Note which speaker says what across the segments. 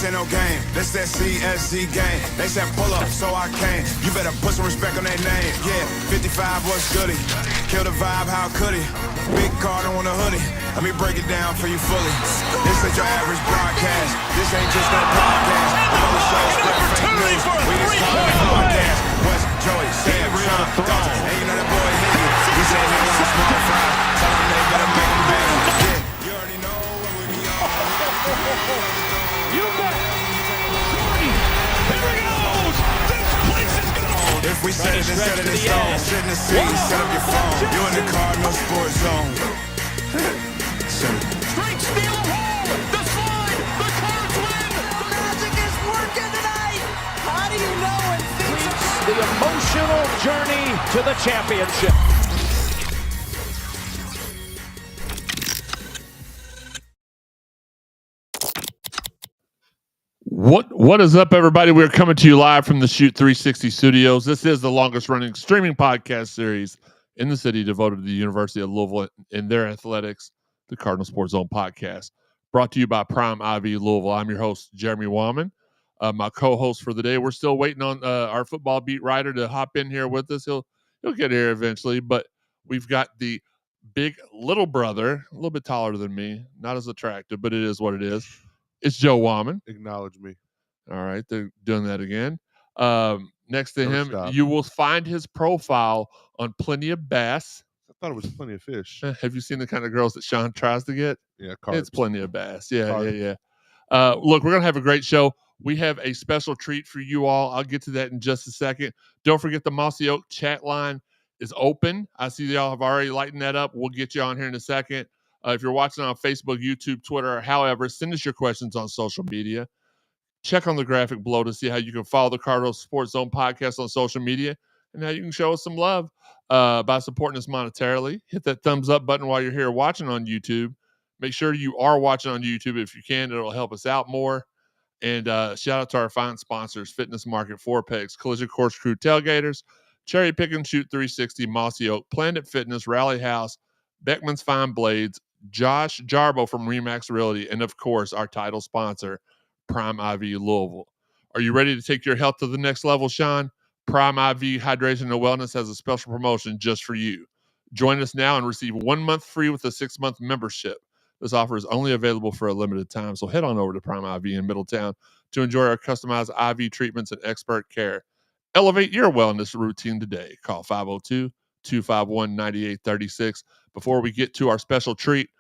Speaker 1: ain't no game. This that CSC game. They said pull up, so I came. You better put some respect on their name. Yeah, 55 was goody. Kill the vibe, how could he? Big Cardinal on the hoodie. Let me break it down for you fully. This ain't your average broadcast. This ain't just no podcast. Another show spread fake news. We just call it podcast. West, Joey, Sam, Sean, Dalton. And you know that boy hit you. We say they want small fries. Tell them they better make them big. Yeah, you already know what we be on.
Speaker 2: You bet. Here it goes. This place is gone.
Speaker 1: If we set it instead of the stone, sit in the seat, set up your phone. You in the Cardinal Sports Zone.
Speaker 2: Straight steal of home. The slide. The Cards win.
Speaker 3: The magic is working tonight. How do you know when things are
Speaker 2: The emotional journey to the championship.
Speaker 4: What is up, everybody? We're coming to you live from the Shoot 360 studios. This is the longest running streaming podcast series in the city devoted to the University of Louisville and their athletics, the Cardinal Sports Zone Podcast, brought to you by Prime IV Louisville. I'm your host, Jeremy Wallman. My co-host for the day. We're still waiting on our football beat writer to hop in here with us. He'll get here eventually, but we've got the big little brother, a little bit taller than me, not as attractive, but it is what it is. It's Joe Wallman.
Speaker 5: Acknowledge me.
Speaker 4: All right, they're doing that again. Next to him,
Speaker 5: stop.
Speaker 4: you will find his profile on Plenty of Bass.
Speaker 5: I thought it was Plenty of Fish.
Speaker 4: Have you seen the kind of girls that Sean tries to get?
Speaker 5: Yeah,
Speaker 4: It's Plenty of Bass. Yeah,
Speaker 5: Carbs.
Speaker 4: yeah. Look, we're going to have a great show. We have a special treat for you all. I'll get to that in just a second. Don't forget the Mossy Oak chat line is open. I see y'all have already lightened that up. We'll get you on here in a second. If you're watching on Facebook, YouTube, Twitter, or however, send us your questions on social media. Check on the graphic below to see how you can follow the Cardinal Sports Zone Podcast on social media and how you can show us some love by supporting us monetarily. Hit that thumbs up button while you're here watching on YouTube. Make sure you are watching on YouTube if you can. It'll help us out more. And shout out to our fine sponsors, Fitness Market, Four Pegs, Collision Course Crew Tailgaters, Cherry Pick and Shoot 360, Mossy Oak, Planet Fitness, Rally House, Beckman's Fine Blades, Josh Jarbo from Remax Realty, and of course, our title sponsor, Prime IV Louisville. Are you ready to take your health to the next level, Sean? Prime IV Hydration and Wellness has a special promotion just for you. Join us now and receive 1 month free with a 6-month membership. This offer is only available for a limited time, so head on over to Prime IV in Middletown to enjoy our customized IV treatments and expert care. Elevate your wellness routine today. Call 502-251-9836. Before we get to our special treat,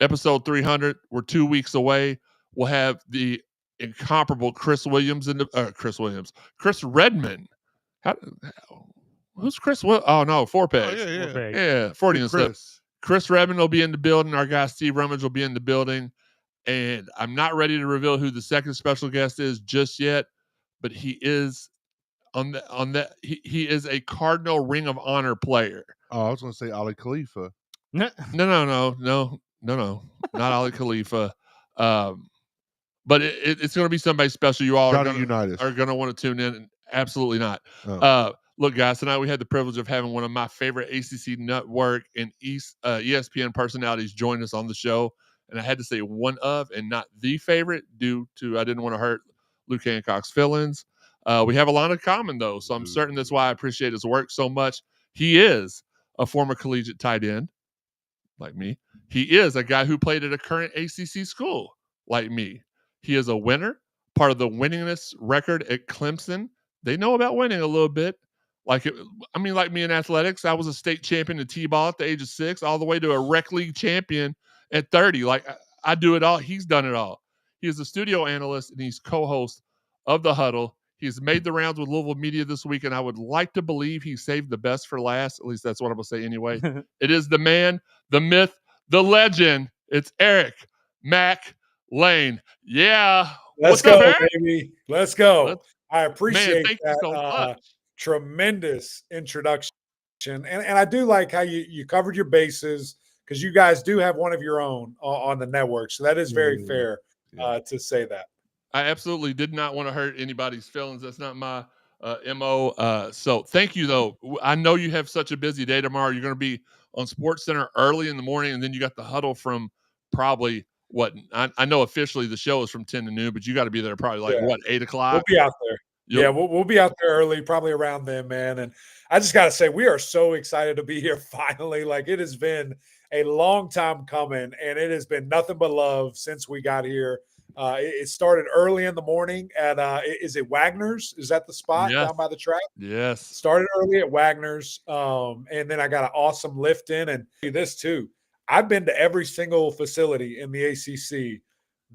Speaker 4: episode 300, we're 2 weeks away. We'll have the incomparable Chris Redmond. Who's Chris? Oh, no, Four Pegs. Yeah, 40 and stuff. Chris Redmond will be in the building. Our guy Steve Rummage will be in the building. And I'm not ready to reveal who the second special guest is just yet, but he is he is a Cardinal Ring of Honor player.
Speaker 5: Oh, I was going to say Ali Khalifa.
Speaker 4: No, not Ali Khalifa. But it's going to be somebody special. You all are going to want to tune in. Absolutely not. Oh. Look, guys, tonight we had the privilege of having one of my favorite ACC Network and ESPN personalities join us on the show. And I had to say one of and not the favorite due to I didn't want to hurt Luke Hancock's feelings. We have a lot in common, though, so I'm certain that's why I appreciate his work so much. He is a former collegiate tight end, like me. He is a guy who played at a current ACC school, like me. He is a winner, part of the winningest record at Clemson. They know about winning a little bit. Like me in athletics, I was a state champion in T-ball at the age of 6, all the way to a rec league champion at 30. Like, I do it all. He's done it all. He is a studio analyst, and he's co-host of The Huddle. He's made the rounds with Louisville media this week, and I would like to believe he saved the best for last. At least that's what I'm going to say anyway. It is the man, the myth, the legend. It's Eric Mac Lain. Yeah.
Speaker 6: Let's go, baby. Let's go. I appreciate
Speaker 4: thank
Speaker 6: that
Speaker 4: you so much.
Speaker 6: Tremendous introduction. And I do like how you covered your bases because you guys do have one of your own on the network. So that is very fair to say that.
Speaker 4: I absolutely did not want to hurt anybody's feelings. That's not my MO. So thank you, though. I know you have such a busy day tomorrow. You're going to be on SportsCenter early in the morning, and then you got the huddle from probably I know officially the show is from 10 to noon, but you got to be there probably 8
Speaker 6: We'll
Speaker 4: o'clock.
Speaker 6: be out there. Yeah, we'll be out there early, probably around then, man. And I just got to say, we are so excited to be here finally. Like, it has been a long time coming, and it has been nothing but love since we got here. It started early in the morning at is it Wagner's? Is that the spot down by the track?
Speaker 4: Yes.
Speaker 6: Started early at Wagner's, and then I got an awesome lift in. And this too, I've been to every single facility in the ACC.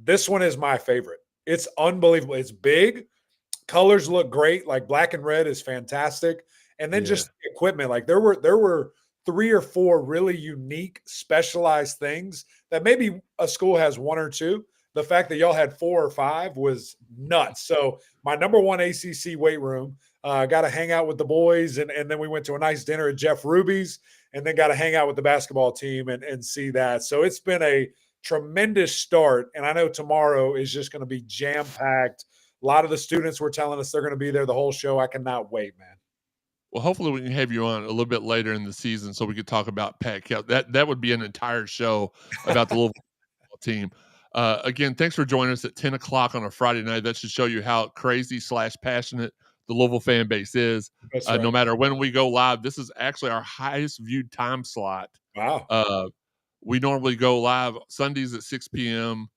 Speaker 6: This one is my favorite. It's unbelievable. It's big. Colors look great. Like black and red is fantastic. And then just the equipment. Like there were 3 or 4 really unique, specialized things that maybe a school has 1 or 2. The fact that y'all had 4 or 5 was nuts. So my number 1 ACC weight room, got to hang out with the boys. And then we went to a nice dinner at Jeff Ruby's, and then got to hang out with the basketball team and see that. So it's been a tremendous start. And I know tomorrow is just going to be jam-packed. A lot of the students were telling us they're going to be there the whole show. I cannot wait, man.
Speaker 4: Well, hopefully we can have you on a little bit later in the season so we could talk about Pat Kell. That would be an entire show about the Louisville Football team. Again, thanks for joining us at 10 o'clock on a Friday night. That should show you how crazy/passionate the Louisville fan base is. Right. No matter when we go live, this is actually our highest viewed time slot.
Speaker 6: Wow.
Speaker 4: We normally go live Sundays at 6 p.m.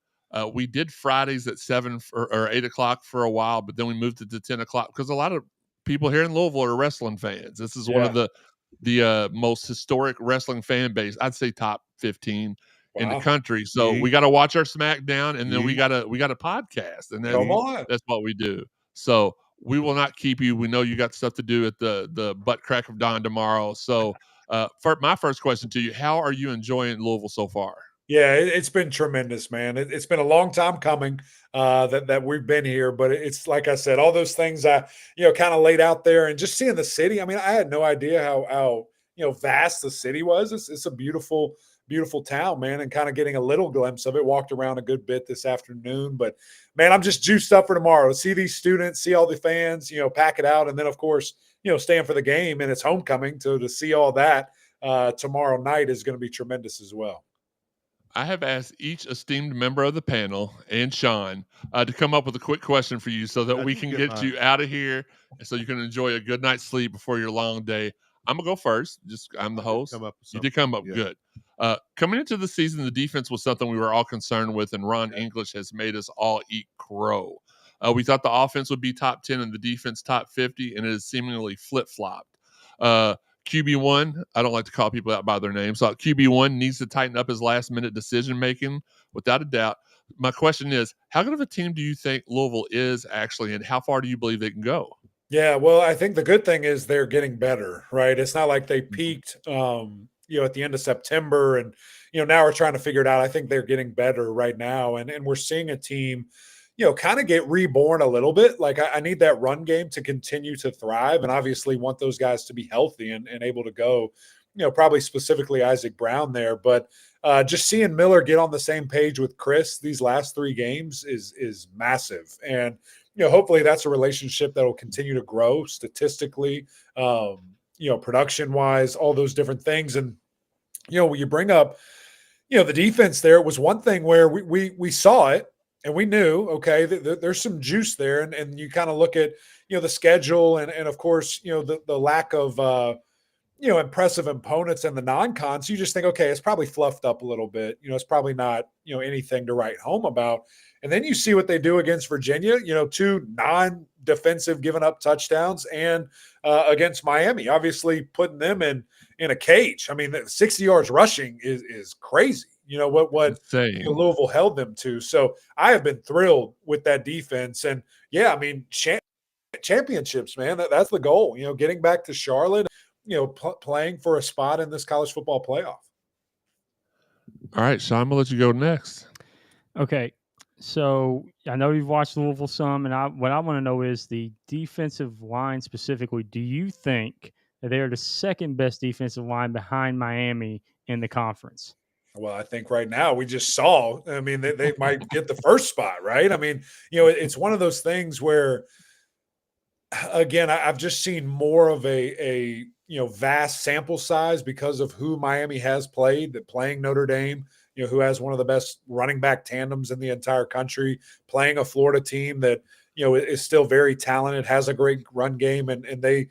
Speaker 4: We did Fridays at 7 or 8 o'clock for a while, but then we moved it to 10 o'clock because a lot of people here in Louisville are wrestling fans. This is one of the most historic wrestling fan base. I'd say top 15 in the country. So we got to watch our SmackDown, and then we got a podcast, and that's what we do. So we will not keep you. We know you got stuff to do at the butt crack of dawn tomorrow. So for my first question to you, how are you enjoying Louisville so far?
Speaker 6: Yeah, it's been tremendous, man. It's been a long time coming that we've been here, but it's like I said, all those things I kind of laid out there, and just seeing the city. I mean, I had no idea how vast the city was. It's a beautiful town, man, and kind of getting a little glimpse of it. Walked around a good bit this afternoon, but man, I'm just juiced up for tomorrow. See these students, see all the fans, pack it out, and then of course, staying for the game, and it's homecoming. To see all that tomorrow night is going to be tremendous as well.
Speaker 4: I have asked each esteemed member of the panel and Sean to come up with a quick question for you so that we can get you out of here and so you can enjoy a good night's sleep before your long day. I'm going to go first. I'm the host. You did come up good. Coming into the season, the defense was something we were all concerned with, and Ron English has made us all eat crow. We thought the offense would be top 10 and the defense top 50, and it has seemingly flip-flopped. QB1, I don't like to call people out by their names. So QB1 needs to tighten up his last-minute decision-making, without a doubt. My question is, how good of a team do you think Louisville is actually, and how far do you believe they can go?
Speaker 6: Yeah, well, I think the good thing is they're getting better, right? It's not like they peaked, at the end of September, and now we're trying to figure it out. I think they're getting better right now, and we're seeing a team kind of get reborn a little bit. Like I need that run game to continue to thrive, and obviously want those guys to be healthy and able to go, probably specifically Isaac Brown there. But just seeing Miller get on the same page with Chris these last 3 games is massive. And, hopefully that's a relationship that will continue to grow statistically, production wise, all those different things. And, when you bring up, the defense there, it was one thing where we saw it, and we knew, okay, there's some juice there. And you kind of look at, the schedule and of course, the lack of, impressive opponents and the non-cons. You just think, okay, it's probably fluffed up a little bit. It's probably not, anything to write home about. And then you see what they do against Virginia, 2 non-defensive given up touchdowns, and against Miami, obviously putting them in a cage. I mean, 60 yards rushing is crazy. What Louisville held them to. So I have been thrilled with that defense. And yeah, I mean, championships, man, that's the goal, getting back to Charlotte, playing for a spot in this college football playoff.
Speaker 4: All right, Sean, I'm going to let you go next.
Speaker 7: Okay. So I know you've watched Louisville some, and what I want to know is the defensive line specifically. Do you think that they are the second best defensive line behind Miami in the conference?
Speaker 6: Well, I think right now we just saw, I mean, they might get the first spot, right? I mean, it's one of those things where, again, I've just seen more of a vast sample size because of who Miami has played, that playing Notre Dame, who has one of the best running back tandems in the entire country, playing a Florida team that, is still very talented, has a great run game, and they,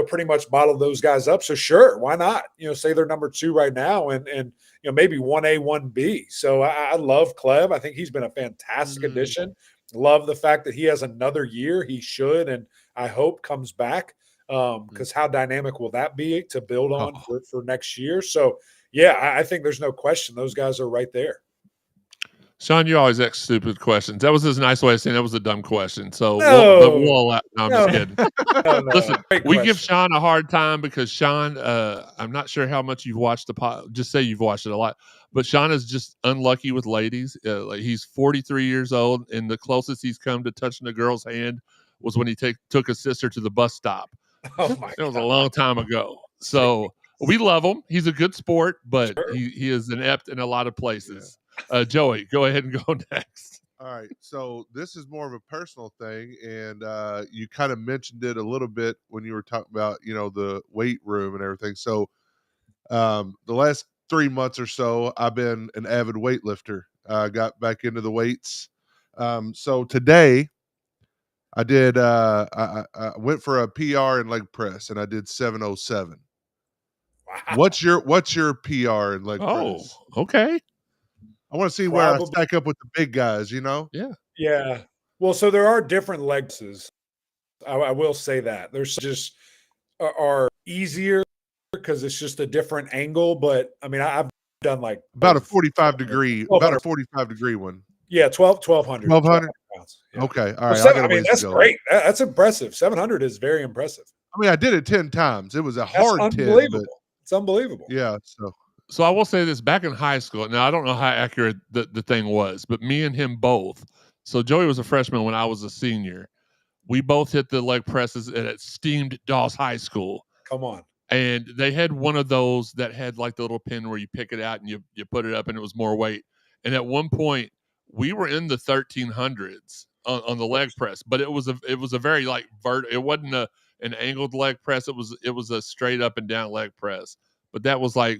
Speaker 6: pretty much bottled those guys up. So sure, why not? Say they're number 2 right now, and maybe 1A, 1B. So I love Clev. I think he's been a fantastic addition. Love the fact that he has another year. He should, and I hope comes back. Because how dynamic will that be to build on for next year? So yeah, I think there's no question those guys are right there.
Speaker 4: Sean, you always ask stupid questions. That was his nice way of saying that was a dumb question. So I'm just kidding. Listen, we give Sean a hard time because Sean, I'm not sure how much you've watched the pod. Just say you've watched it a lot. But Sean is just unlucky with ladies. He's 43 years old, and the closest he's come to touching a girl's hand was when he took his sister to the bus stop.
Speaker 6: Oh my!
Speaker 4: It was a long time ago. So we love him. He's a good sport, but he is inept in a lot of places. Joey, go ahead and go next.
Speaker 5: All right. So this is more of a personal thing, and you kind of mentioned it a little bit when you were talking about, the weight room and everything. So the last 3 months or so, I've been an avid weightlifter. Got back into the weights. So today I did, I went for a PR in leg press, and I did 707. Wow. What's your PR in leg press?
Speaker 4: Oh, okay.
Speaker 5: I want to see where I stack up with the big guys,
Speaker 4: Yeah.
Speaker 6: Yeah. Well, so there are different legs. I will say that. There's just are easier because it's just a different angle. But I mean, I've done like
Speaker 5: about a 45 degree one.
Speaker 6: Yeah, 1,200.
Speaker 5: 1,200
Speaker 6: pounds. Yeah.
Speaker 5: Okay. All right.
Speaker 6: So, I mean, that's great. That's impressive. 700 is very impressive.
Speaker 5: I mean, I did it 10 times. It was a hard 10.
Speaker 6: Unbelievable. It's unbelievable.
Speaker 5: Yeah.
Speaker 4: So I will say this, back in high school, now I don't know how accurate the thing was, but me and him both. So Joey was a freshman when I was a senior. We both hit the leg presses at esteemed Dawes High School.
Speaker 6: Come on.
Speaker 4: And they had one of those that had like the little pin where you pick it out and you put it up and it was more weight. And at one point we were in the 1300s on the leg press, but it was a very like it wasn't an angled leg press. It was a straight up and down leg press. But that was like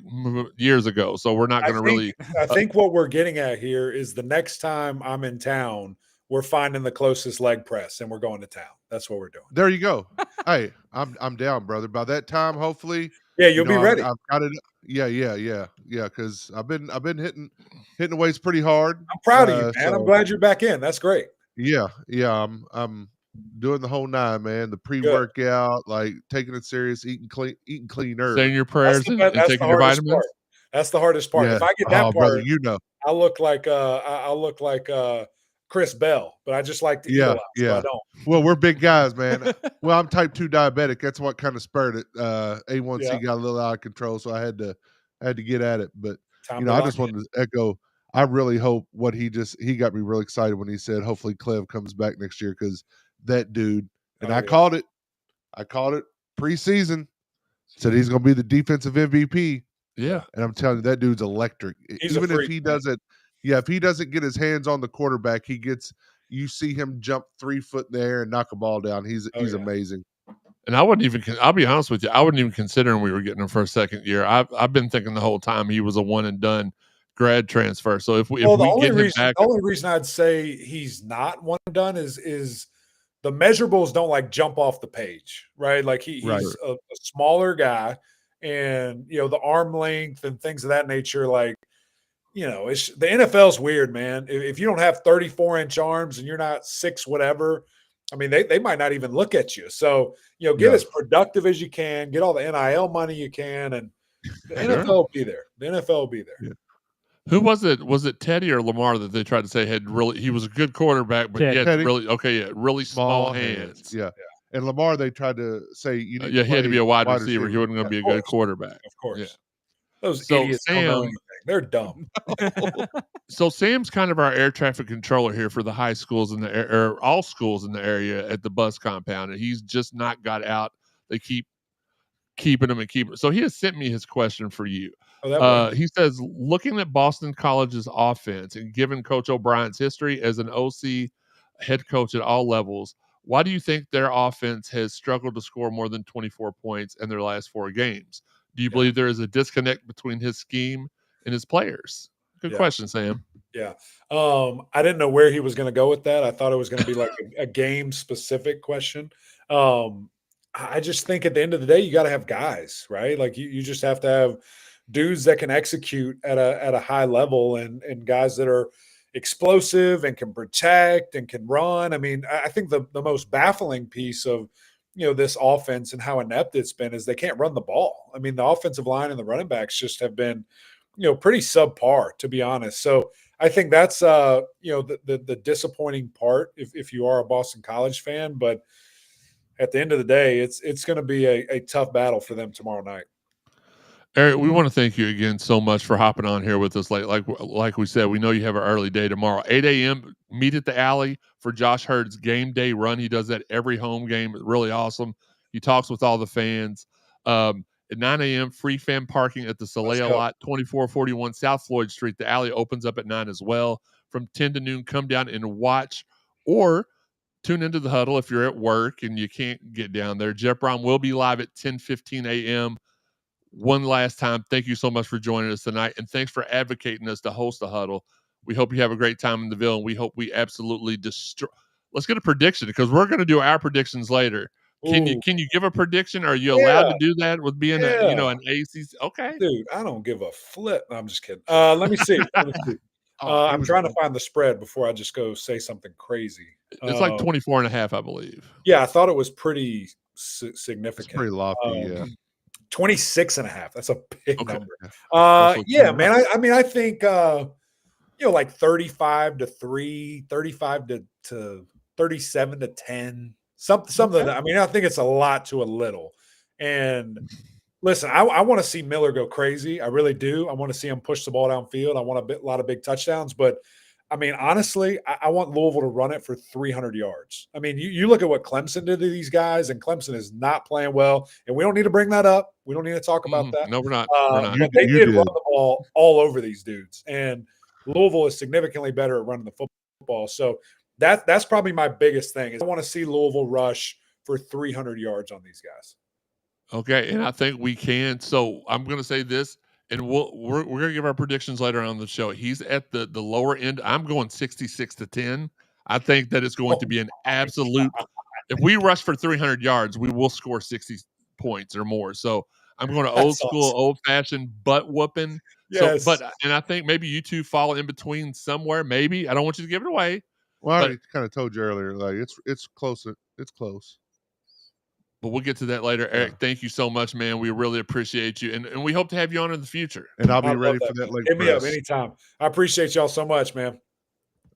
Speaker 4: years ago, so we're not going to really.
Speaker 6: I think what we're getting at here is the next time I'm in town, we're finding the closest leg press and we're going to town. That's what we're doing.
Speaker 5: There you go. Hey, I'm down, brother. By that time, hopefully,
Speaker 6: yeah, you'll be ready.
Speaker 5: I've got it. Yeah. Because I've been hitting the weights pretty hard.
Speaker 6: I'm proud of you, man. I'm glad you're back in. That's great.
Speaker 5: Yeah. I'm doing the whole 9, man. The pre-workout, like taking it serious, eating cleaner,
Speaker 4: saying your prayers and taking your vitamins.
Speaker 6: Part. That's the hardest part.
Speaker 5: Yeah.
Speaker 6: If I get that part,
Speaker 5: brother,
Speaker 6: I'll look like Chris Bell, but I just like to eat a lot, so I don't.
Speaker 5: Well, we're big guys, man. Well, I'm type 2 diabetic. That's what kind of spurred it. A1C got a little out of control, so I had to get at it. But I just wanted to echo. I really hope he got me really excited when he said hopefully Clev comes back next year, because that dude, and I called it preseason, said he's going to be the defensive MVP.
Speaker 4: Yeah.
Speaker 5: And I'm telling you, that dude's electric. Even if he doesn't, if he doesn't get his hands on the quarterback, you see him jump 3 foot in the air and knock a ball down. He's amazing.
Speaker 4: And I'll be honest with you, I wouldn't even consider we were getting him for a second year. I've been thinking the whole time he was a one and done grad transfer. So if we get him back,
Speaker 6: the only reason I'd say he's not one and done is the measurables don't like jump off the page, right? Like he's a smaller guy, and the arm length and things of that nature. Like it's the NFL's weird, man. If you don't have 34-inch arms and you're not 6 whatever, I mean they might not even look at you. So get as productive as you can, get all the NIL money you can, and the NFL will be there. The NFL will be there.
Speaker 5: Yeah.
Speaker 4: Who was it? Was it Teddy or Lamar that they tried to say he was a good quarterback, but he had really small hands.
Speaker 5: Yeah. And Lamar, they tried to say he
Speaker 4: had to be a wide receiver. He wasn't going to be a good quarterback.
Speaker 6: Of course. Yeah. Those
Speaker 4: so
Speaker 6: idiots
Speaker 4: Sam,
Speaker 6: don't know anything. They're dumb.
Speaker 4: So Sam's kind of our air traffic controller here for the high schools in the or all schools in the area at the bus compound, and he's just not got out. They keep keeping him. So he has sent me his question for you. He says, looking at Boston College's offense and given Coach O'Brien's history as an OC head coach at all levels, why do you think their offense has struggled to score more than 24 points in their last 4 games? Do you believe there is a disconnect between his scheme and his players? Good
Speaker 6: Yeah.
Speaker 4: question, Sam.
Speaker 6: Yeah. I didn't know where he was going to go with that. I thought it was going to be like a game specific question. I just think at the end of the day, you got to have guys, right? Like you just have to have dudes that can execute at a high level and guys that are explosive and can protect and can run. I mean, I think the most baffling piece of, this offense and how inept it's been is they can't run the ball. I mean, the offensive line and the running backs just have been, pretty subpar, to be honest. So I think that's, the disappointing part if you are a Boston College fan. But at the end of the day, it's going to be a tough battle for them tomorrow night.
Speaker 4: Eric, we want to thank you again so much for hopping on here with us. Like we said, we know you have an early day tomorrow. 8 a.m., meet at the Alley for Josh Hurd's game day run. He does that every home game. It's really awesome. He talks with all the fans. At 9 a.m., free fan parking at the Soleil lot, 2441 South Floyd Street. The Alley opens up at 9 as well. From 10 to noon, come down and watch or tune into the huddle if you're at work and you can't get down there. Jeff Brown will be live at 10:15 a.m. One last time, thank you so much for joining us tonight, and thanks for advocating us to host the huddle. We hope you have a great time in the Ville, and we hope we absolutely destroy. Let's get a prediction because we're going to do our predictions later. Can you give a prediction? Are you allowed to do that with being an ACC? Okay,
Speaker 6: dude, I don't give a flip. No, I'm just kidding. Let me see. I'm trying to find the spread before I just go say something crazy.
Speaker 4: It's like 24.5, I believe.
Speaker 6: Yeah, I thought it was pretty significant.
Speaker 5: It's pretty lofty, yeah.
Speaker 6: 26.5. That's a big number. Yeah, man. I think like 35 to 3, 35 to 37 to 10. Something. I mean, I think it's a lot to a little. And listen, I want to see Miller go crazy. I really do. I want to see him push the ball downfield. I want a lot of big touchdowns. But I mean, honestly, I want Louisville to run it for 300 yards. I mean, you look at what Clemson did to these guys, and Clemson is not playing well. And we don't need to bring that up. We don't need to talk about that.
Speaker 4: No, we're not.
Speaker 6: But they did run the ball all over these dudes. And Louisville is significantly better at running the football. So that's probably my biggest thing is I want to see Louisville rush for 300 yards on these guys.
Speaker 4: Okay, and I think we can. So I'm going to say this. And we're going to give our predictions later on the show. He's at the lower end. I'm going 66 to 10. I think that it's going to be an absolute. If we rush for 300 yards, we will score 60 points or more. So I'm going to old school, old fashioned butt whooping.
Speaker 6: Yes.
Speaker 4: So, and I think maybe you two fall in between somewhere. Maybe I don't want you to give it away.
Speaker 5: Well, I kind of told you earlier, like it's close. It's close.
Speaker 4: But we'll get to that later. Eric, thank you so much, man. We really appreciate you. And we hope to have you on in the future.
Speaker 5: And I'll be ready for that.
Speaker 6: Hit me up anytime. I appreciate y'all so much, man.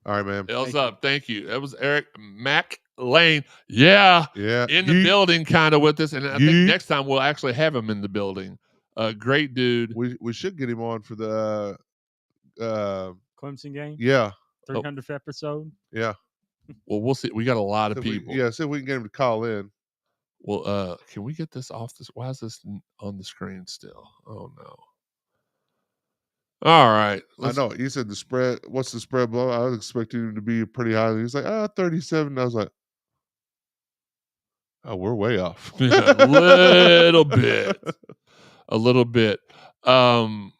Speaker 5: All right, man.
Speaker 4: What's up? Thank you. That was Eric Mac Lain. Yeah. In the building kind of with us. And I think next time we'll actually have him in the building. Great dude.
Speaker 5: We should get him on for the
Speaker 7: Clemson game?
Speaker 5: Yeah.
Speaker 7: 300th episode?
Speaker 5: Yeah.
Speaker 4: Well, we'll see. We got a lot of people.
Speaker 5: See if we can get him to call in.
Speaker 4: Well, can we get this off this? Why is this on the screen still? Oh no. All right.
Speaker 5: I know. You said the spread. What's the spread below? I was expecting him to be pretty high. He's like, 37. I was like, oh, we're way off.
Speaker 4: Yeah, a little bit. A little bit. All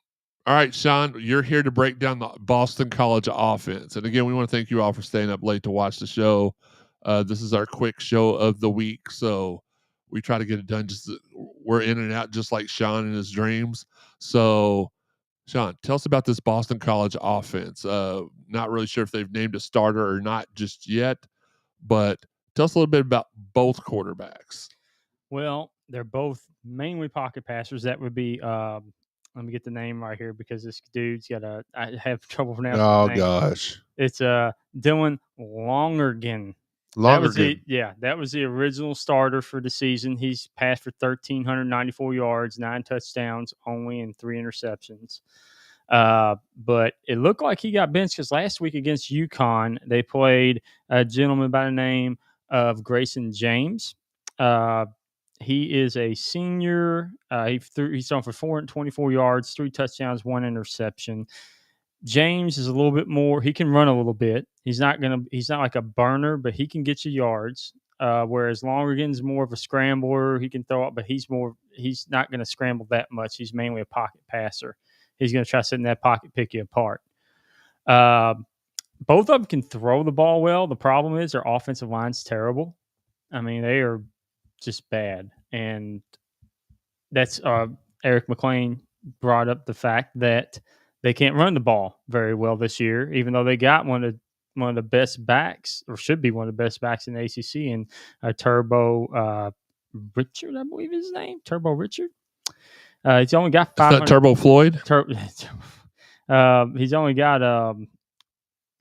Speaker 4: right, Sean, you're here to break down the Boston College offense. And again, we want to thank you all for staying up late to watch the show. This is our quick show of the week. So we try to get it done. We're in and out just like Sean in his dreams. So, Sean, tell us about this Boston College offense. Not really sure if they've named a starter or not just yet, but tell us a little bit about both quarterbacks.
Speaker 7: Well, they're both mainly pocket passers. That would be, let me get the name right here because this dude's I have trouble pronouncing his name.
Speaker 5: Gosh.
Speaker 7: It's Dylan Lonergan. That was the original starter for the season. He's passed for 1,394 yards, 9 touchdowns only, and 3 interceptions. But it looked like he got benched because last week against UConn, they played a gentleman by the name of Grayson James. He is a senior. He's thrown for 424 yards, 3 touchdowns, 1 interception. James is a little bit more. He can run a little bit. He's not like a burner, but he can get you yards. Whereas Lonergan's more of a scrambler. He can throw it, but he's not going to scramble that much. He's mainly a pocket passer. He's going to try to sit in that pocket, pick you apart. Both of them can throw the ball well. The problem is their offensive line's terrible. I mean, they are just bad. And that's Eric Mac Lain brought up the fact that they can't run the ball very well this year, even though they got one of the best backs, or should be one of the best backs in the ACC, and Turbo Richard, I believe his name, Turbo Richard. He's only got 500.
Speaker 4: Turbo Floyd.
Speaker 7: He's only got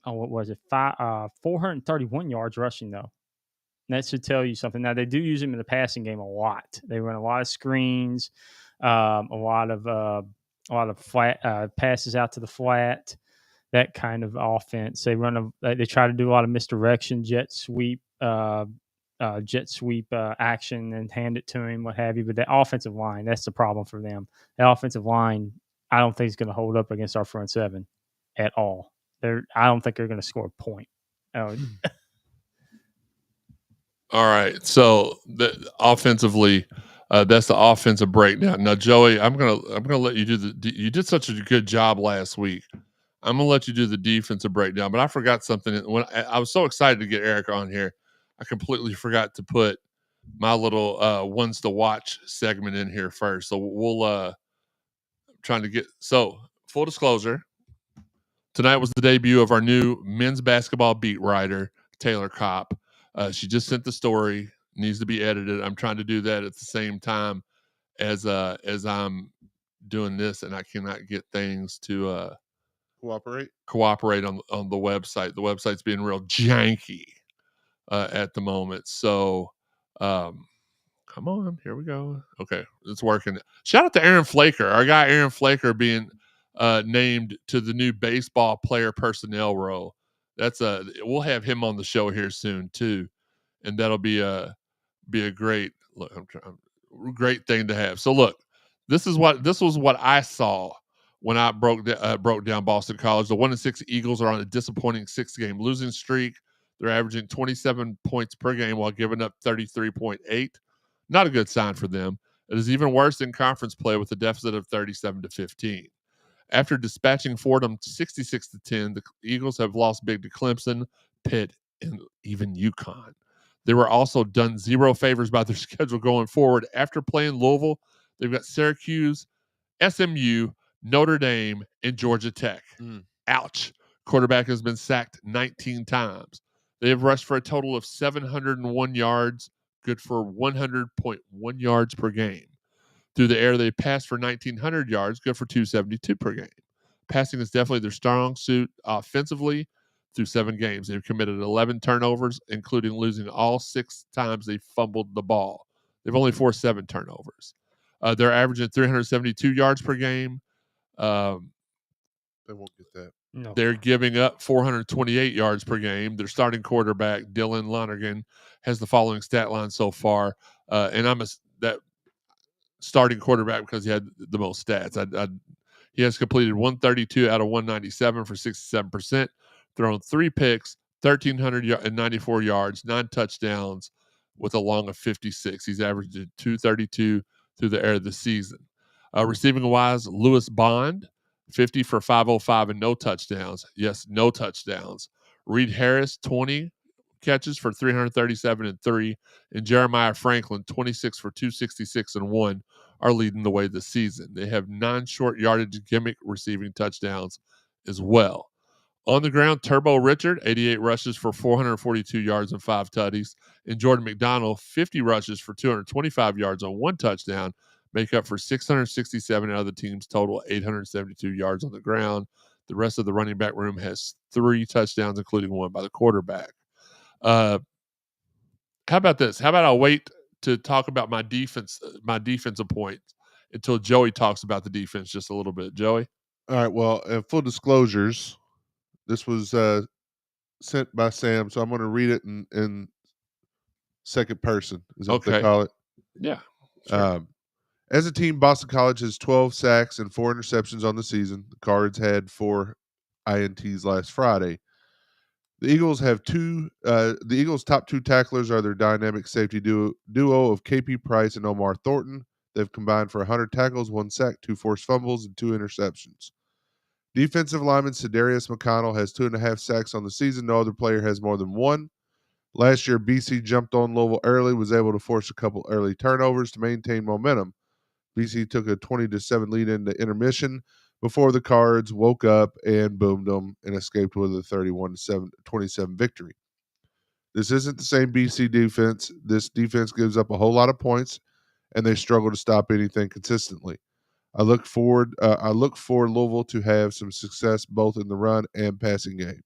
Speaker 7: what was it? 431 yards rushing though. And that should tell you something. Now they do use him in the passing game a lot. They run a lot of screens, a lot of flat passes out to the flat. That kind of offense. They they try to do a lot of misdirection, jet sweep action, and hand it to him, what have you. But the offensive line, that's the problem for them. The offensive line, I don't think is going to hold up against our front seven at all. I don't think they're going to score a point.
Speaker 4: All right. So offensively, that's the offensive breakdown. Now, Joey, I'm gonna let you do you did such a good job last week. I'm gonna let you do the defensive breakdown, but I forgot something. When I was so excited to get Eric on here, I completely forgot to put my little ones to watch segment in here first. So we'll trying to get full disclosure. Tonight was the debut of our new men's basketball beat writer, Taylor Kopp. She just sent the story, needs to be edited. I'm trying to do that at the same time as I'm doing this, and I cannot get things to cooperate on the website. The website's being real janky at the moment. So come on, here we go. Okay, it's working. Shout out to Aaron Flaker, our guy Aaron Flaker being named to the new baseball player personnel role. We'll have him on the show here soon too, and that'll be a great great thing to have. So look, this was what I saw when I broke down Boston College. The 1-6 Eagles are on a disappointing 6-game losing streak. They're averaging 27 points per game while giving up 33.8. Not a good sign for them. It is even worse in conference play with a deficit of 37-15. After dispatching Fordham 66-10, the Eagles have lost big to Clemson, Pitt, and even UConn. They were also done zero favors by their schedule going forward. After playing Louisville, they've got Syracuse, SMU, Notre Dame, and Georgia Tech. Ouch. Quarterback has been sacked 19 times. They have rushed for a total of 701 yards, good for 100.1 yards per game. Through the air, they passed for 1,900 yards, good for 272 per game. Passing is definitely their strong suit offensively. Through 7 games, they've committed 11 turnovers, including losing all 6 times they fumbled the ball. They've only forced 7 turnovers. They're averaging 372 yards per game.
Speaker 5: They won't get that.
Speaker 7: No.
Speaker 5: They're giving up 428 yards per game. Their starting quarterback, Dylan Lonergan, has the following stat line so far. And I'm that starting quarterback because he had the most stats. He has completed 132 out of 197 for 67%, thrown 3 picks, 1,394 yards, 9 touchdowns with a long of 56. He's averaged 232 through the air of the season. Receiving-wise, Lewis Bond, 50 for 505 and no touchdowns. Yes, no touchdowns. Reed Harris, 20 catches for 337 and 3. And Jeremiah Franklin, 26 for 266 and 1, are leading the way this season. They have 9 short yardage gimmick receiving touchdowns as well. On the ground, Turbo Richard, 88 rushes for 442 yards and 5 tutties. And Jordan McDonald, 50 rushes for 225 yards on 1 touchdown, make up for 667 out of the team's total 872 yards on the ground. The rest of the running back room has 3 touchdowns, including 1 by the quarterback. How about this? How about I'll wait to talk about my defensive points until Joey talks about the defense just a little bit. Joey?
Speaker 6: All right. Well, full disclosures, this was sent by Sam, so I'm going to read it in second person. Is that what they call it?
Speaker 5: Yeah. Sure.
Speaker 6: As a team, Boston College has 12 sacks and 4 interceptions on the season. The Cards had 4 INTs last Friday. The Eagles have the Eagles' top 2 tacklers are their dynamic safety duo of KP Price and Omar Thornton. They've combined for 100 tackles, 1 sack, 2 forced fumbles, and 2 interceptions.
Speaker 5: Defensive lineman Sedarius McConnell has 2.5 sacks on the season. No other player has more than one. Last year, BC jumped on Louisville early, was able to force a couple early turnovers to maintain momentum. BC took a 20-7 lead into intermission before the Cards woke up and boomed them and escaped with a 31-27 victory. This isn't the same BC defense. This defense gives up a whole lot of points, and they struggle to stop anything consistently. I look for Louisville to have some success both in the run and passing game.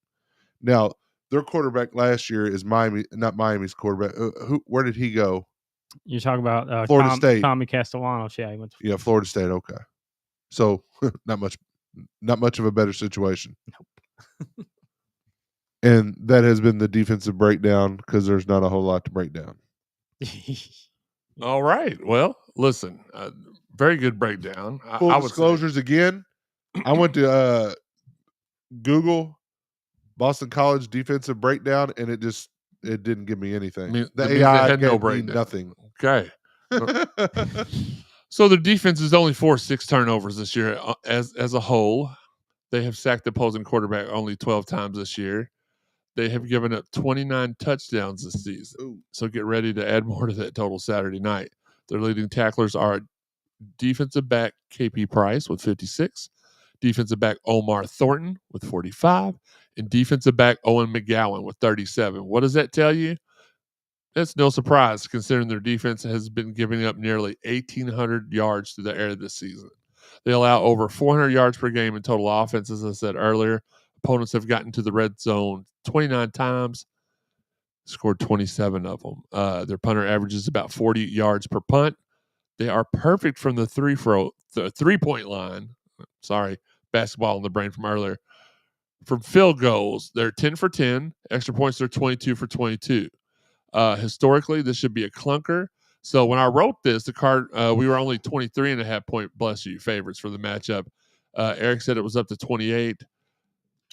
Speaker 5: Now, their quarterback last year is not Miami's quarterback. Where did he go?
Speaker 7: You're talking about
Speaker 5: Florida State.
Speaker 7: Tommy Castellanos. Yeah, he went to
Speaker 5: Florida State. Okay, so not much of a better situation.
Speaker 7: Nope.
Speaker 5: And that has been the defensive breakdown because there's not a whole lot to break down.
Speaker 4: All right. Well, listen, very good breakdown.
Speaker 5: Full disclosures again. I went to Google Boston College defensive breakdown, and it didn't give me anything. The AI
Speaker 4: had no
Speaker 5: gave me
Speaker 4: breakdown.
Speaker 5: nothing.
Speaker 4: Okay. So their defense has only forced 6 turnovers this year as a whole. They have sacked the opposing quarterback only 12 times this year. They have given up 29 touchdowns this season.
Speaker 5: Ooh.
Speaker 4: So get ready to add more to that total Saturday night. Their leading tacklers are defensive back KP Price with 56, defensive back Omar Thornton with 45, and defensive back Owen McGowan with 37. What does that tell you? That's no surprise considering their defense has been giving up nearly 1,800 yards through the air this season. They allow over 400 yards per game in total offense, as I said earlier. Opponents have gotten to the red zone 29 times, scored 27 of them. Their punter averages about 40 yards per punt. They are perfect from the three-point line. Sorry, basketball in the brain from earlier. From field goals, they're 10 for 10. Extra points, they're 22 for 22. Historically, this should be a clunker. So when I wrote this, we were only 23.5 point favorites for the matchup. Eric said it was up to 28.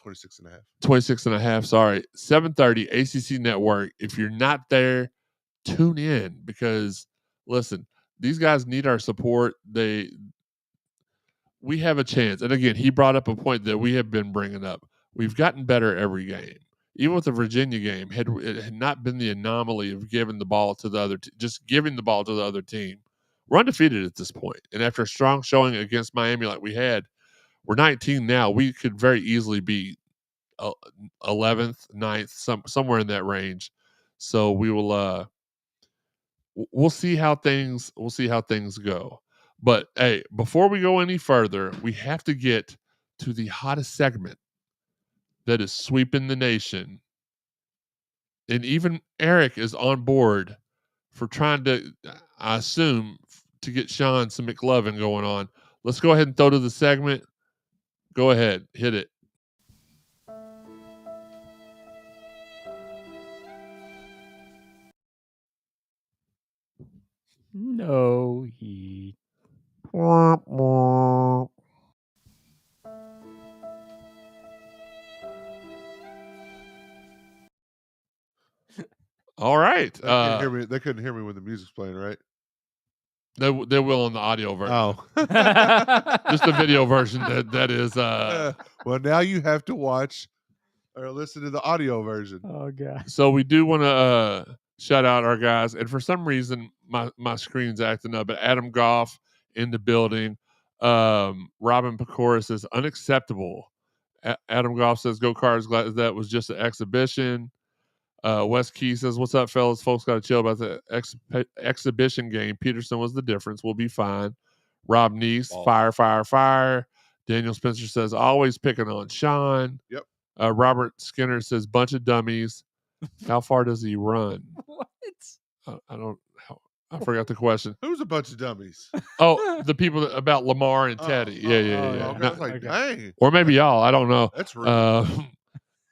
Speaker 4: 26.5, sorry. 7:30 ACC Network. If you're not there, tune in because, listen, these guys need our support. We have a chance. And again, he brought up a point that we have been bringing up. We've gotten better every game. Even with the Virginia game, it had not been the anomaly of giving the ball to the other just giving the ball to the other team. We're undefeated at this point. And after a strong showing against Miami like we had, we're 19 now. We could very easily be 11th, 9th, somewhere in that range. So we will we'll see how things go. But hey, before we go any further, we have to get to the hottest segment that is sweeping the nation. And even Eric is on board for trying to, I assume, to get Sean some McLovin going on. Let's go ahead and throw to the segment. Go ahead, hit it.
Speaker 7: No heat.
Speaker 4: All right.
Speaker 5: They couldn't hear me when the music's playing, right?
Speaker 4: They will on the audio version.
Speaker 5: Oh.
Speaker 4: Just the video version that is
Speaker 5: well, now you have to watch or listen to the audio version.
Speaker 7: Oh god.
Speaker 4: So we do want to shout out our guys, and for some reason my screen's acting up, but Adam Goff in the building. Robin Pecora says unacceptable. Adam Goff says go Cards, glad that was just an exhibition. Wes Key says, what's up, fellas? Folks got to chill about the exhibition game. Peterson was the difference. We'll be fine. Rob Neese, fire. Daniel Spencer says, always picking on Sean.
Speaker 5: Yep.
Speaker 4: Robert Skinner says, bunch of dummies. How far does he run?
Speaker 7: What?
Speaker 4: I forgot the question.
Speaker 5: Who's a bunch of dummies?
Speaker 4: Oh, the people about Lamar and Teddy. Yeah.
Speaker 5: Okay. I was like, dang.
Speaker 4: Or maybe y'all. I don't know.
Speaker 5: That's rude.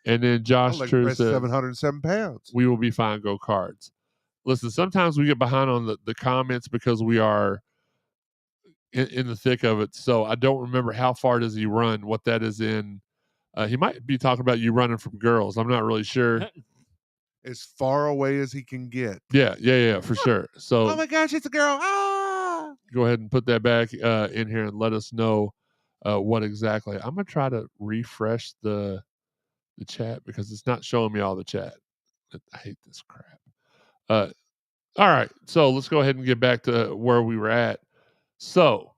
Speaker 4: And then Josh True says
Speaker 5: 707 pounds.
Speaker 4: We will be fine. Go Cards. Listen, sometimes we get behind on the comments because we are in the thick of it. So I don't remember how far does he run, what that is in. He might be talking about you running from girls. I'm not really sure.
Speaker 5: As far away as he can get.
Speaker 4: Yeah, for sure. So
Speaker 5: oh my gosh, it's a girl. Ah!
Speaker 4: Go ahead and put that back in here and let us know what exactly. I'm gonna try to refresh the chat because it's not showing me all the chat. I hate this crap. All right, so let's go ahead and get back to where we were at. So,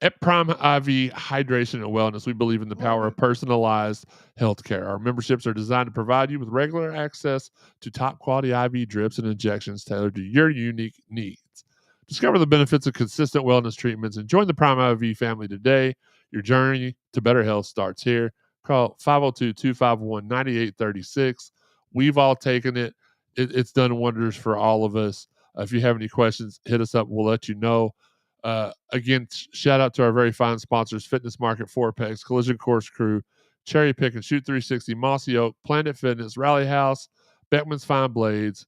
Speaker 4: at Prime IV Hydration and Wellness, we believe in the power of personalized healthcare. Our memberships are designed to provide you with regular access to top quality IV drips and injections tailored to your unique needs. Discover the benefits of consistent wellness treatments and join the Prime IV family today. Your journey to better health starts here. Call 502-251-9836. We've all taken it. It's done wonders for all of us. If you have any questions, hit us up. We'll let you know. Again, shout out to our very fine sponsors: Fitness Market, Fourpex, Collision Course Crew, Cherry Pick and Shoot 360, Mossy Oak, Planet Fitness, Rally House, Beckman's Fine Blades,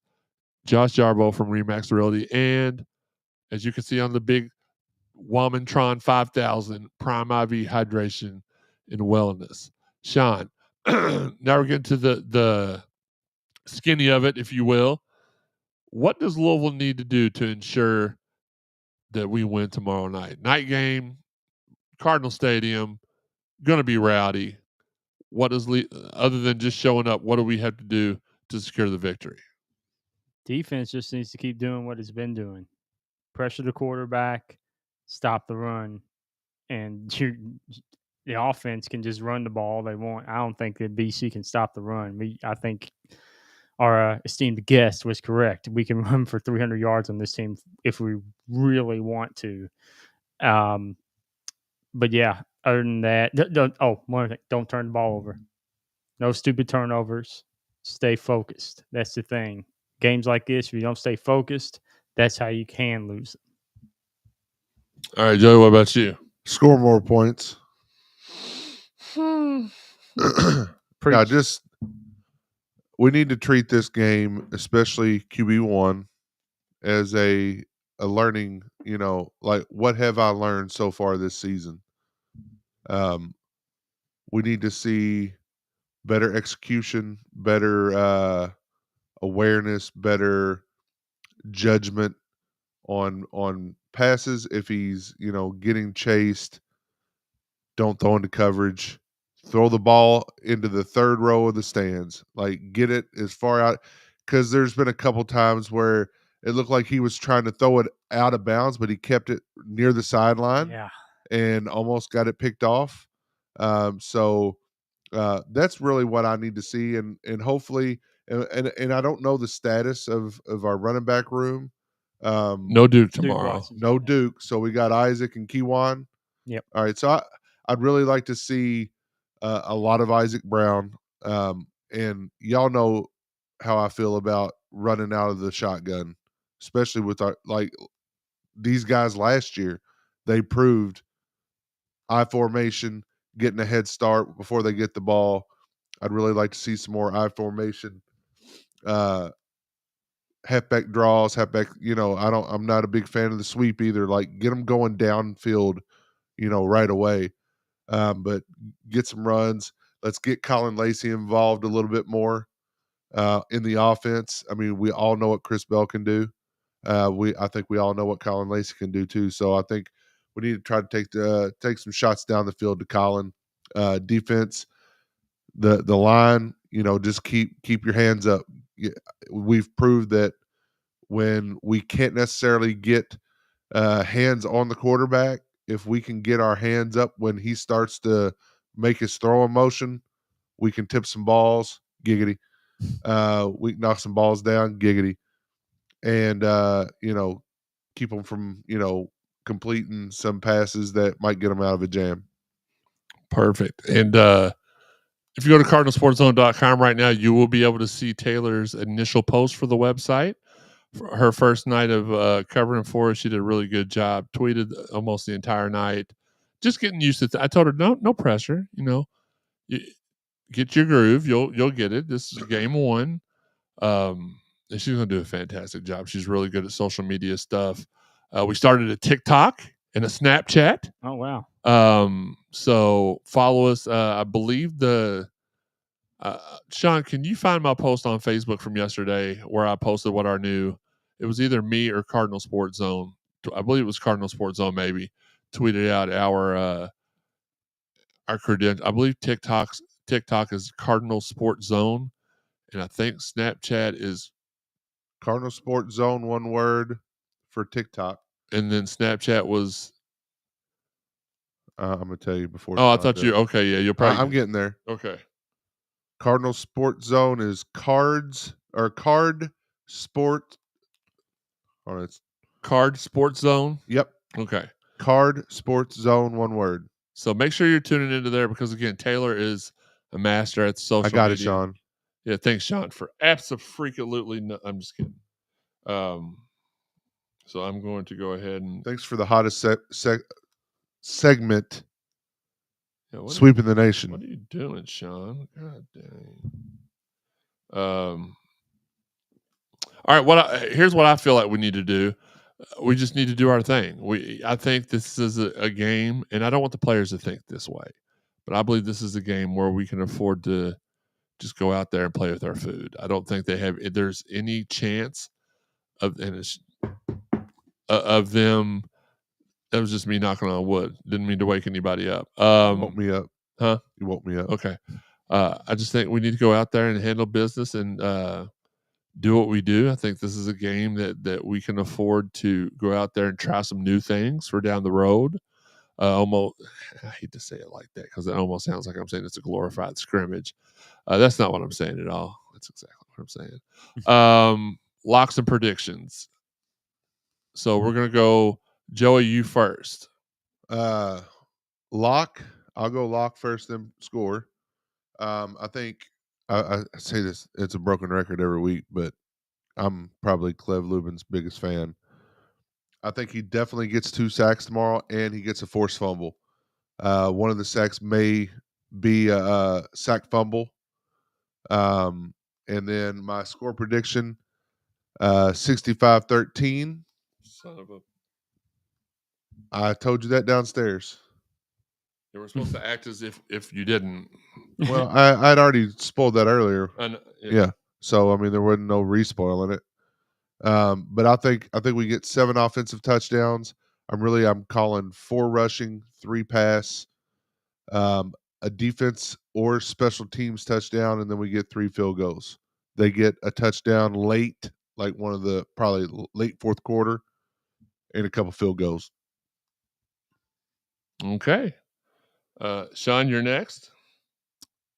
Speaker 4: Josh Jarbo from Remax Realty, and as you can see on the big Womentron 5000, Prime IV Hydration and Wellness. Sean, now we're getting to the skinny of it, if you will. What does Louisville need to do to ensure that we win tomorrow night? Night game, Cardinal Stadium, going to be rowdy. What does other than just showing up, what do we have to do to secure the victory?
Speaker 7: Defense just needs to keep doing what it's been doing. Pressure the quarterback, stop the run, and the offense can just run the ball they want. I don't think that BC can stop the run. I think our esteemed guest was correct. We can run for 300 yards on this team if we really want to. But yeah, other than that, one thing, don't turn the ball over. No stupid turnovers. Stay focused. That's the thing. Games like this, if you don't stay focused, that's how you can lose.
Speaker 4: All right, Joey, what about you?
Speaker 5: Score more points. We need to treat this game, especially QB1, as a learning, like what have I learned so far this season? We need to see better execution, better awareness, better judgment on passes. If he's, getting chased, don't throw into coverage. Throw the ball into the third row of the stands. Like, get it as far out, because there's been a couple times where it looked like he was trying to throw it out of bounds, but he kept it near the sideline and almost got it picked off. So that's really what I need to see, and hopefully, and I don't know the status of our running back room.
Speaker 4: No Duke tomorrow.
Speaker 5: No Duke. So we got Isaac and Kiwan.
Speaker 7: Yep.
Speaker 5: All right. So I'd really like to see a lot of Isaac Brown. And y'all know how I feel about running out of the shotgun, especially with these guys last year. They proved I formation, getting a head start before they get the ball. I'd really like to see some more I formation, halfback draws, halfback. I'm not a big fan of the sweep either. Like, get them going downfield, right away. But get some runs. Let's get Colin Lacey involved a little bit more in the offense. I mean, we all know what Chris Bell can do. I think we all know what Colin Lacey can do too. So I think we need to try to take some shots down the field to Colin. Defense, the line, just keep your hands up. We've proved that when we can't necessarily get hands on the quarterback, if we can get our hands up when he starts to make his throwing motion, we can tip some balls, giggity. We can knock some balls down, giggity. And, keep them from, completing some passes that might get them out of a jam.
Speaker 4: Perfect. And if you go to cardinalsportszone.com right now, you will be able to see Taylor's initial post for the website. For her first night of covering for us, she did a really good job. Tweeted almost the entire night. Just getting used to it. I told her, no pressure. Get your groove. You'll get it. This is game one. And she's going to do a fantastic job. She's really good at social media stuff. We started a TikTok and a Snapchat.
Speaker 7: Oh, wow.
Speaker 4: So follow us. I believe Sean, can you find my post on Facebook from yesterday where I posted what our new, it was either me or Cardinal Sports Zone. I believe it was Cardinal Sports Zone, maybe tweeted out our our credentials. I believe TikTok is Cardinal Sports Zone, and I think Snapchat is
Speaker 5: Cardinal Sports Zone, one word for TikTok.
Speaker 4: And then Snapchat was.
Speaker 5: I'm gonna tell you before.
Speaker 4: Oh, I
Speaker 5: Sean
Speaker 4: thought
Speaker 5: does.
Speaker 4: you. Okay, yeah, you'll probably.
Speaker 5: I'm getting there.
Speaker 4: Okay.
Speaker 5: Cardinal Sports Zone is Card Sport. Oh, it's
Speaker 4: Card Sports Zone.
Speaker 5: Yep.
Speaker 4: Okay.
Speaker 5: Card Sports Zone, one word.
Speaker 4: So make sure you're tuning into there because again, Taylor is a master at social.
Speaker 5: I got
Speaker 4: media.
Speaker 5: it, Sean.
Speaker 4: Yeah, thanks, Sean, for absolutely. No, I'm just kidding. So I'm going to go ahead and
Speaker 5: Thanks for the hottest segment.
Speaker 4: Yeah,
Speaker 5: Sweeping the nation.
Speaker 4: What are you doing, Sean? God dang. All right. Here's what I feel like we need to do. We just need to do our thing. I think this is a game, and I don't want the players to think this way, but I believe this is a game where we can afford to just go out there and play with our food. I don't think there's any chance of them. That was just me knocking on wood. Didn't mean to wake anybody up.
Speaker 5: You woke me up.
Speaker 4: Huh?
Speaker 5: You woke me up.
Speaker 4: Okay. I just think we need to go out there and handle business and do what we do. I think this is a game that we can afford to go out there and try some new things for down the road. Almost, I hate to say it like that because it almost sounds like I'm saying it's a glorified scrimmage. That's not what I'm saying at all. That's exactly what I'm saying. Locks and predictions. So we're going to go, Joey, you first.
Speaker 5: Lock. I'll go lock first, then score. I think I say this, it's a broken record every week, but I'm probably Clev Lubin's biggest fan. I think he definitely gets 2 sacks tomorrow, and he gets a forced fumble. One of the sacks may be a sack fumble. And then my score prediction, 65-13.
Speaker 4: Son of a...
Speaker 5: I told you that downstairs.
Speaker 4: You were supposed to act as if you didn't.
Speaker 5: Well, I'd already spoiled that earlier.
Speaker 4: Yeah.
Speaker 5: So I mean, there wasn't no re-spoiling it. But I think we get 7 offensive touchdowns. I'm calling 4 rushing, 3 pass, a defense or special teams touchdown, and then we get 3 field goals. They get a touchdown late, like one of the probably late fourth quarter, and a couple field goals.
Speaker 4: Okay. Sean, you're next.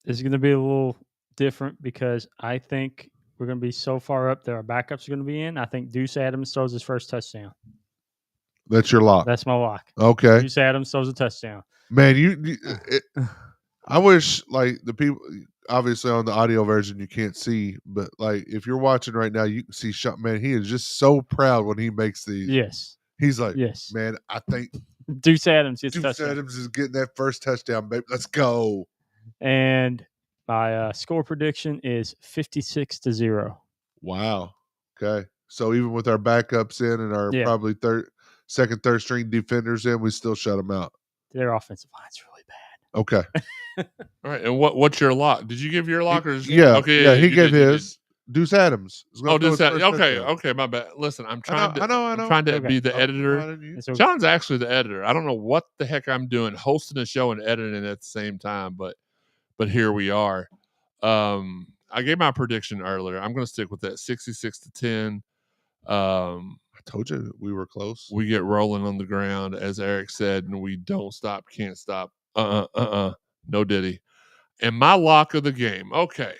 Speaker 7: It's going to be a little different because I think we're going to be so far up there. Our backups are going to be in. I think Deuce Adams throws his first touchdown.
Speaker 5: That's your lock.
Speaker 7: That's my lock.
Speaker 5: Okay.
Speaker 7: Deuce Adams throws a touchdown.
Speaker 5: Man, I wish like the people, obviously on the audio version you can't see, but like if you're watching right now, you can see Sean. Man, he is just so proud when he makes these.
Speaker 7: Yes.
Speaker 5: He's like,
Speaker 7: yes.
Speaker 5: Man, I think
Speaker 7: Deuce Adams gets
Speaker 5: Deuce
Speaker 7: touchdown.
Speaker 5: Adams is getting that first touchdown, baby. Let's go.
Speaker 7: And my score prediction is 56-0.
Speaker 5: Wow. Okay. So even with our backups in and our probably second, third string defenders in, we still shut them out.
Speaker 7: Their offensive line's really bad.
Speaker 5: Okay.
Speaker 4: All right. And what's your lock? Did you give your lock?
Speaker 5: Yeah.
Speaker 4: Okay.
Speaker 5: Yeah, he gave his. Deuce Adams.
Speaker 4: Deuce Adams. Okay. My bad. Listen, I'm trying to. I'm trying to be the editor. John's actually the editor. I don't know what the heck I'm doing, hosting a show and editing at the same time, but here we are. I gave my prediction earlier. I'm going to stick with that 66-10.
Speaker 5: I told you we were close.
Speaker 4: We get rolling on the ground, as Eric said, and we don't stop, can't stop. No diddy. And my lock of the game. Okay.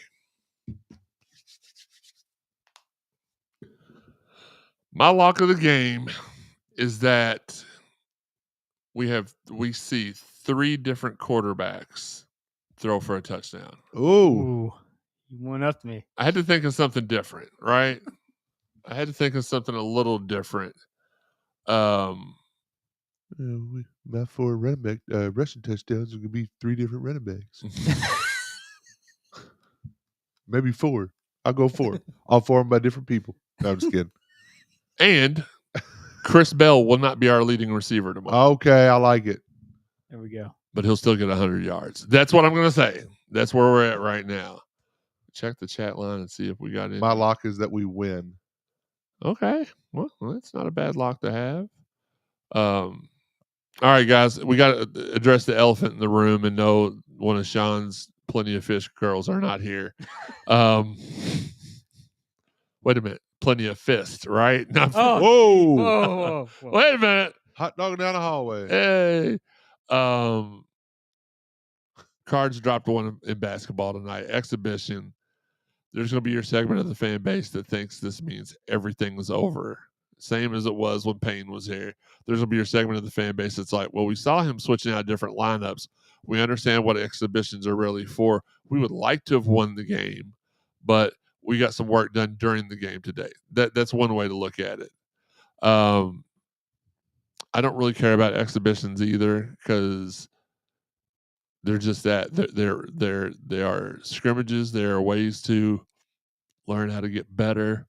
Speaker 4: My lock of the game is that we see 3 different quarterbacks throw for a touchdown.
Speaker 7: Ooh. You went up to me.
Speaker 4: I had to think of something different, right? I had to think of something a little different.
Speaker 5: My 4 running back rushing touchdowns are going to be 3 different running backs. Maybe 4. I'll go 4. All 4 of them by different people. No, I'm just kidding.
Speaker 4: And Chris Bell will not be our leading receiver tomorrow.
Speaker 5: Okay, I like it.
Speaker 7: There we go.
Speaker 4: But he'll still get 100 yards. That's what I'm going to say. That's where we're at right now. Check the chat line and see if we got any.
Speaker 5: My lock is that we win.
Speaker 4: Okay. Well, that's not a bad lock to have. All right, guys, we got to address the elephant in the room and know one of Sean's Plenty of Fish girls are not here. Wait a minute. Plenty of Fist, right? Not,
Speaker 7: Oh,
Speaker 4: whoa.
Speaker 7: whoa.
Speaker 4: Wait a minute.
Speaker 5: Hot dog down the hallway.
Speaker 4: Hey. Cards dropped one in basketball tonight. Exhibition. There's going to be your segment of the fan base that thinks this means everything is over. Same as it was when Payne was here. There's going to be your segment of the fan base that's like, well, we saw him switching out different lineups. We understand what exhibitions are really for. We would like to have won the game, but we got some work done during the game today. That's one way to look at it. I don't really care about exhibitions either because they're just that. They are scrimmages. There are ways to learn how to get better.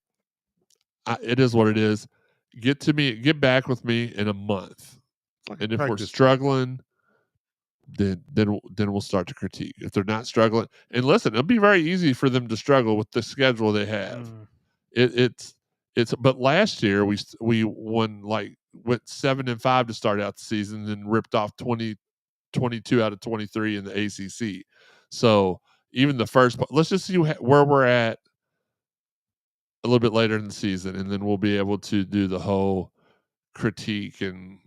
Speaker 4: It is what it is. Get back with me in a month.
Speaker 5: Like
Speaker 4: And if we're
Speaker 5: practice.
Speaker 4: struggling, then we'll start to critique. If they're not struggling, and listen, it'll be very easy for them to struggle with the schedule they have. It's but last year we won went 7-5 to start out the season and ripped off 22 out of 23 in the ACC. So even the first, let's just see where we're at a little bit later in the season, and then we'll be able to do the whole critique and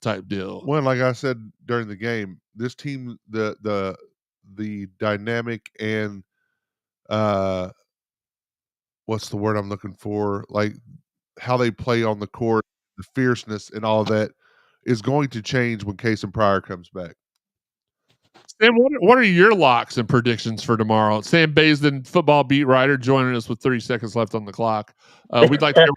Speaker 4: type deal.
Speaker 5: Well, like I said during the game, this team, the dynamic and what's the word I'm looking for? Like how they play on the court, the fierceness and all of that is going to change when Case and Pryor comes back.
Speaker 4: Sam, what are your locks and predictions for tomorrow? Sam Baisden, football beat writer, joining us with 30 seconds left on the clock. We'd like to.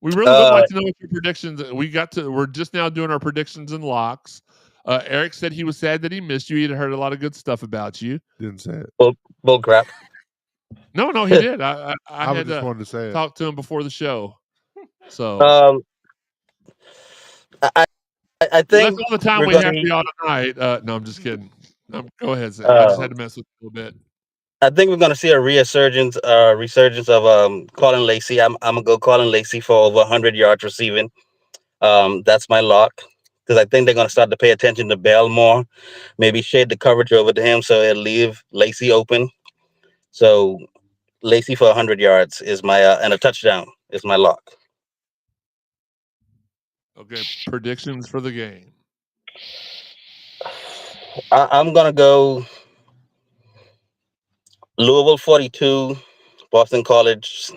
Speaker 4: We really would like to know what your predictions. We're just now doing our predictions and locks. Eric said he was sad that he missed you. He'd heard a lot of good stuff about you.
Speaker 5: Didn't say it.
Speaker 8: Bull crap.
Speaker 4: No, he did. I had
Speaker 5: just wanted to say it.
Speaker 4: Talk to him before the show. So
Speaker 8: I think
Speaker 4: that's all the time we have for y'all tonight. No, I'm just kidding. Go ahead, Sam. I just had to mess with you a little bit.
Speaker 8: I think we're going to see a resurgence of Colin Lacey. I'm gonna go Colin Lacey for over 100 yards receiving. That's my lock because I think they're going to start to pay attention to Bell more. Maybe shade the coverage over to him so it'll leave Lacey open. So Lacey for 100 yards is my and a touchdown is my lock.
Speaker 4: Okay, predictions for the game.
Speaker 8: I'm gonna go Louisville 42, Boston College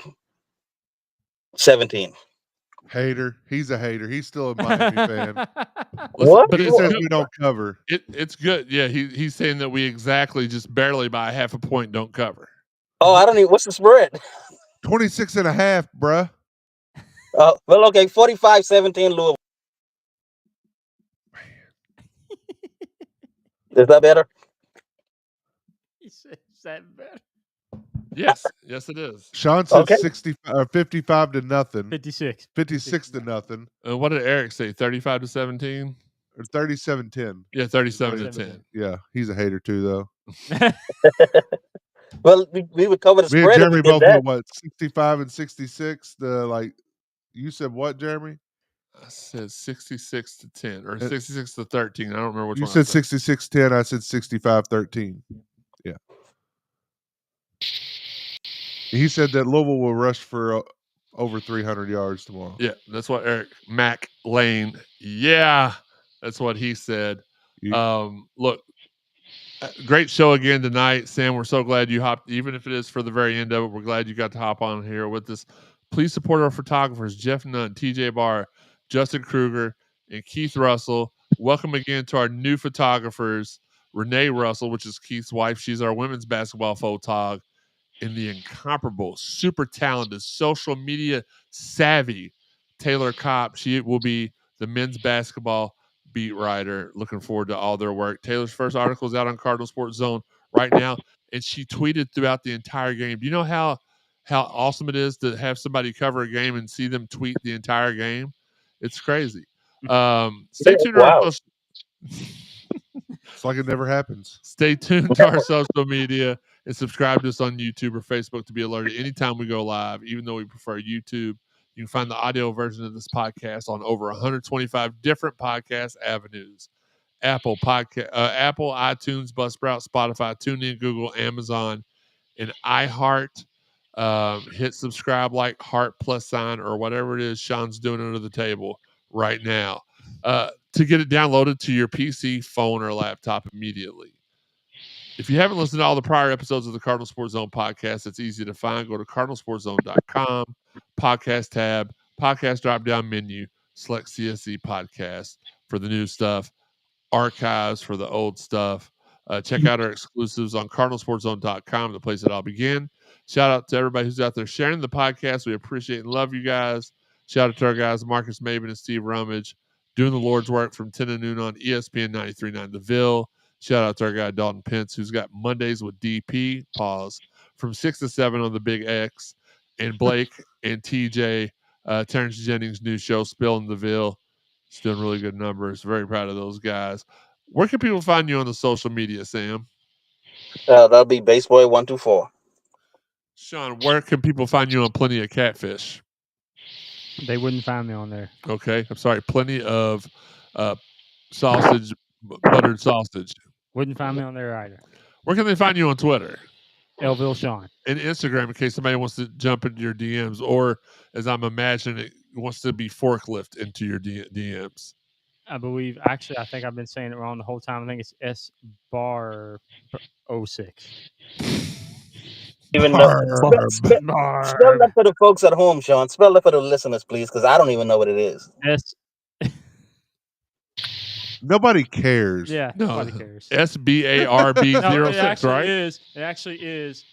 Speaker 8: 17.
Speaker 5: Hater. He's a hater. He's still a Miami fan.
Speaker 8: What?
Speaker 4: But
Speaker 5: He says we don't cover.
Speaker 4: It's good. Yeah, he's saying that we exactly just barely by half a point don't cover.
Speaker 8: Oh, I don't even. What's the spread?
Speaker 5: 26.5, bruh.
Speaker 8: Well, okay, 45-17 Louisville. Is that better?
Speaker 7: He said, is that better?
Speaker 4: Yes, it is.
Speaker 5: Sean says
Speaker 8: Okay.
Speaker 5: 55 to nothing.
Speaker 7: 56.
Speaker 5: 56 to nothing.
Speaker 4: What did Eric say? 35-17?
Speaker 5: Or 37-10.
Speaker 4: Yeah, 37-10.
Speaker 5: Yeah, he's a hater too, though.
Speaker 8: Well, we would cover the
Speaker 5: Me
Speaker 8: spread.
Speaker 5: and Jeremy
Speaker 8: if we did
Speaker 5: both
Speaker 8: that.
Speaker 5: went what 65 and 66. You said what, Jeremy?
Speaker 4: I said 66-10 or 66-13. I don't remember which
Speaker 5: You
Speaker 4: one.
Speaker 5: said 66-10. I said 65-13. Yeah. He said that Louisville will rush for over 300 yards tomorrow.
Speaker 4: Yeah, that's what Eric Mac Lain. Yeah, that's what he said. Look, great show again tonight, Sam. We're so glad you hopped, even if it is for the very end of it. We're glad you got to hop on here with us. Please support our photographers, Jeff Nunn, TJ Barr, Justin Kruger, and Keith Russell. Welcome again to our new photographers, Renee Russell, which is Keith's wife. She's our women's basketball photog, and the incomparable, super talented, social media savvy Taylor Kopp. She will be the men's basketball beat writer. Looking forward to all their work. Taylor's first article is out on Cardinal Sports Zone right now, and she tweeted throughout the entire game. Do you know how awesome it is to have somebody cover a game and see them tweet the entire game? It's crazy. Stay tuned to our social.
Speaker 5: It's like it never happens.
Speaker 4: Stay tuned to our social media and subscribe to us on YouTube or Facebook to be alerted anytime we go live, even though we prefer YouTube. You can find the audio version of this podcast on over 125 different podcast avenues. Apple, iTunes, Buzzsprout, Spotify, TuneIn, Google, Amazon, and iHeart. Hit subscribe, like, heart plus sign, or whatever it is Sean's doing under the table right now to get it downloaded to your PC, phone, or laptop immediately. If you haven't listened to all the prior episodes of the Cardinal Sports Zone podcast, it's easy to find. Go to cardinalsportszone.com, podcast tab, podcast drop-down menu, select CSC podcast for the new stuff, archives for the old stuff. Check out our exclusives on cardinalsportszone.com, the place it all began. Shout out to everybody who's out there sharing the podcast. We appreciate and love you guys. Shout out to our guys, Marcus Maben and Steve Rummage, doing the Lord's work from 10 to noon on ESPN 93.9 The Ville. Shout out to our guy, Dalton Pence, who's got Mondays with DP, from 6 to 7 on the Big X. And Blake and TJ, Terrence Jennings' new show, Spill in the Ville. It's doing really good numbers. Very proud of those guys. Where can people find you on the social media, Sam?
Speaker 8: That'll be Baseboy124.
Speaker 4: Sean, where can people find you on Plenty of Catfish?
Speaker 7: They wouldn't find me on there.
Speaker 4: Okay. I'm sorry. Plenty of sausage, buttered sausage.
Speaker 7: Wouldn't find me on there either.
Speaker 4: Where can they find you on Twitter?
Speaker 7: Elville Sean.
Speaker 4: And Instagram, in case somebody wants to jump into your DMs, or as I'm imagining it, wants to be forklift into your DMs.
Speaker 7: I believe, actually, I think I've been saying it wrong the whole time. I think it's S-bar 06.
Speaker 8: Even though, spell that for the folks at home, Sean. Spell that for the listeners, please, because I don't even know what it is.
Speaker 5: Nobody cares.
Speaker 7: Yeah, nobody cares.
Speaker 4: SBARB06, right?
Speaker 7: It actually is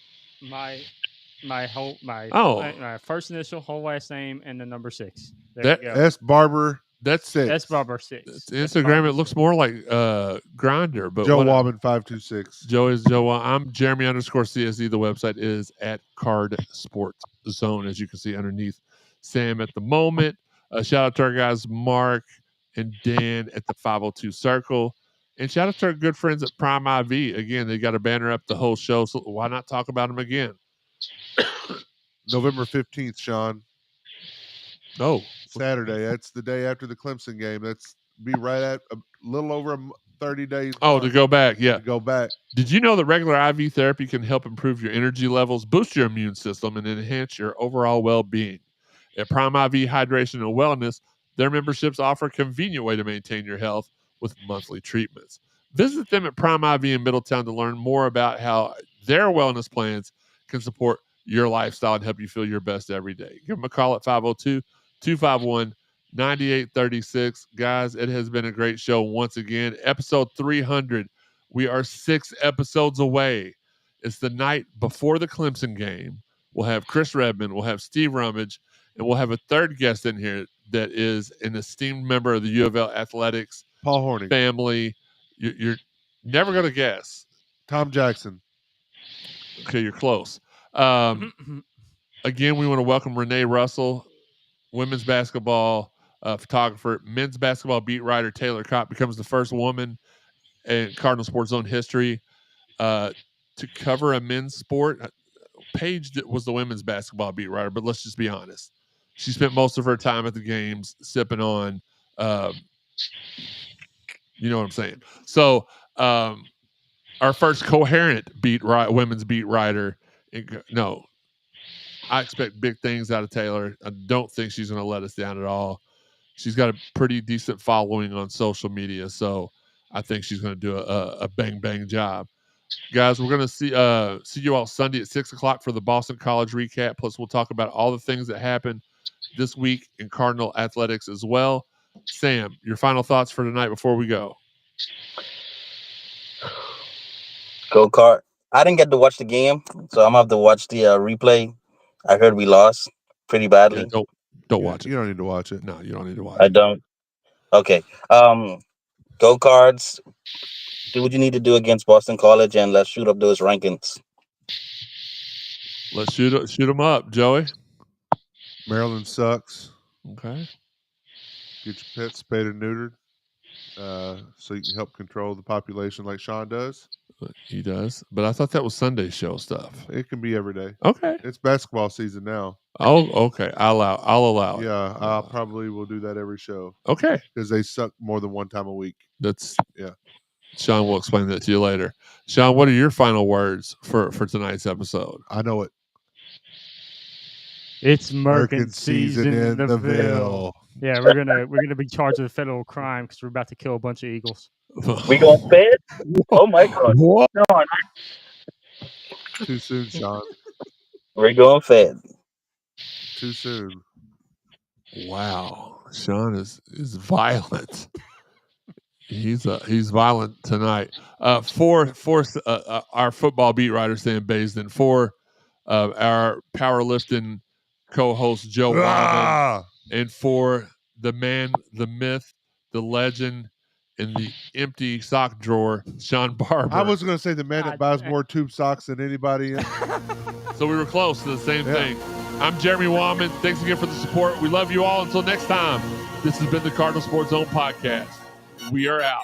Speaker 7: my first initial, whole last name, and the number 6. There you go.
Speaker 5: S Barber.
Speaker 4: That's
Speaker 5: 6.
Speaker 7: S Barber 6.
Speaker 4: Instagram. It looks more like Grindr, but
Speaker 5: Joe Wobben 526.
Speaker 4: Joe is Joe. I'm Jeremy _CSE. The website is at Card Sports Zone, as you can see underneath Sam at the moment. Shout out to our guys Mark and Dan at the 502 Circle, and shout out to our good friends at Prime IV. Again, they got a banner up the whole show, so why not talk about them again?
Speaker 5: November 15th, Sean.
Speaker 4: Oh,
Speaker 5: Saturday. That's the day after the Clemson game. That's be right at a little over 30 days.
Speaker 4: Oh, to go back. Yeah.
Speaker 5: To go back.
Speaker 4: Did you know that regular IV therapy can help improve your energy levels, boost your immune system, and enhance your overall well-being? At Prime IV Hydration and Wellness, their memberships offer a convenient way to maintain your health with monthly treatments. Visit them at Prime IV in Middletown to learn more about how their wellness plans can support your lifestyle and help you feel your best every day. Give them a call at 502-251-9836. Guys, it has been a great show once again. Episode 300. We are 6 episodes away. It's the night before the Clemson game. We'll have Chris Redmond. We'll have Steve Rummage. And we'll have a third guest in here that is an esteemed member of the U of L athletics
Speaker 5: Paul Horning
Speaker 4: family. You're never going to guess.
Speaker 5: Tom Jackson.
Speaker 4: Okay, you're close. Again, we want to welcome Renee Russell, women's basketball photographer, men's basketball beat writer. Taylor Kopp becomes the first woman in Cardinal Sports Zone history to cover a men's sport. Paige was the women's basketball beat writer, but let's just be honest. She spent most of her time at the games sipping on, you know what I'm saying? So our first coherent women's beat writer. No, I expect big things out of Taylor. I don't think she's going to let us down at all. She's got a pretty decent following on social media, so I think she's going to do a bang job. Guys, we're going to see you all Sunday at 6 o'clock for the Boston College recap. Plus, we'll talk about all the things that happened this week in Cardinal athletics as well. Sam, your final thoughts for tonight before we go.
Speaker 8: Go Card. I didn't get to watch the game, so I'm going to have to watch the replay. I heard we lost pretty badly.
Speaker 4: Yeah, don't watch it.
Speaker 5: You don't need to watch it.
Speaker 4: No, you don't need to watch
Speaker 8: I
Speaker 4: it.
Speaker 8: don't. Okay. Go Cards. Do what you need to do against Boston College, and let's shoot up those rankings.
Speaker 4: Let's shoot them up, Joey.
Speaker 5: Maryland sucks.
Speaker 4: Okay.
Speaker 5: Get your pet spayed and neutered. so you can help control the population like Sean does.
Speaker 4: He does, but I thought that was Sunday show stuff.
Speaker 5: It can be every day.
Speaker 4: Okay.
Speaker 5: It's basketball season now.
Speaker 4: Oh, okay. I'll allow it.
Speaker 5: Yeah, I probably will do that every show
Speaker 4: Okay.
Speaker 5: because they suck more than one time a week.
Speaker 4: Yeah. Sean will explain that to you later. Sean, what are your final words for tonight's episode?
Speaker 5: I know it.
Speaker 7: It's Merkin season in the Ville. Yeah, we're gonna be charged with a federal crime because we're about to kill a bunch of eagles.
Speaker 8: We going fed? Oh my God!
Speaker 4: What?
Speaker 8: No,
Speaker 5: Too soon, Sean.
Speaker 8: we're going fed.
Speaker 5: Too soon.
Speaker 4: Wow, Sean is violent. He's violent tonight. For our football beat writer Sam Baisden, for our powerlifting co-host Joe Wyman, and for the man, the myth, the legend, in the empty sock drawer, Sean Barber.
Speaker 5: I was going to say the man that buys more tube socks than anybody.
Speaker 4: So we were close to the same thing. I'm Jeremy Wyman. Thanks again for the support. We love you all. Until next time, this has been the Cardinal Sports Zone Podcast. We are out.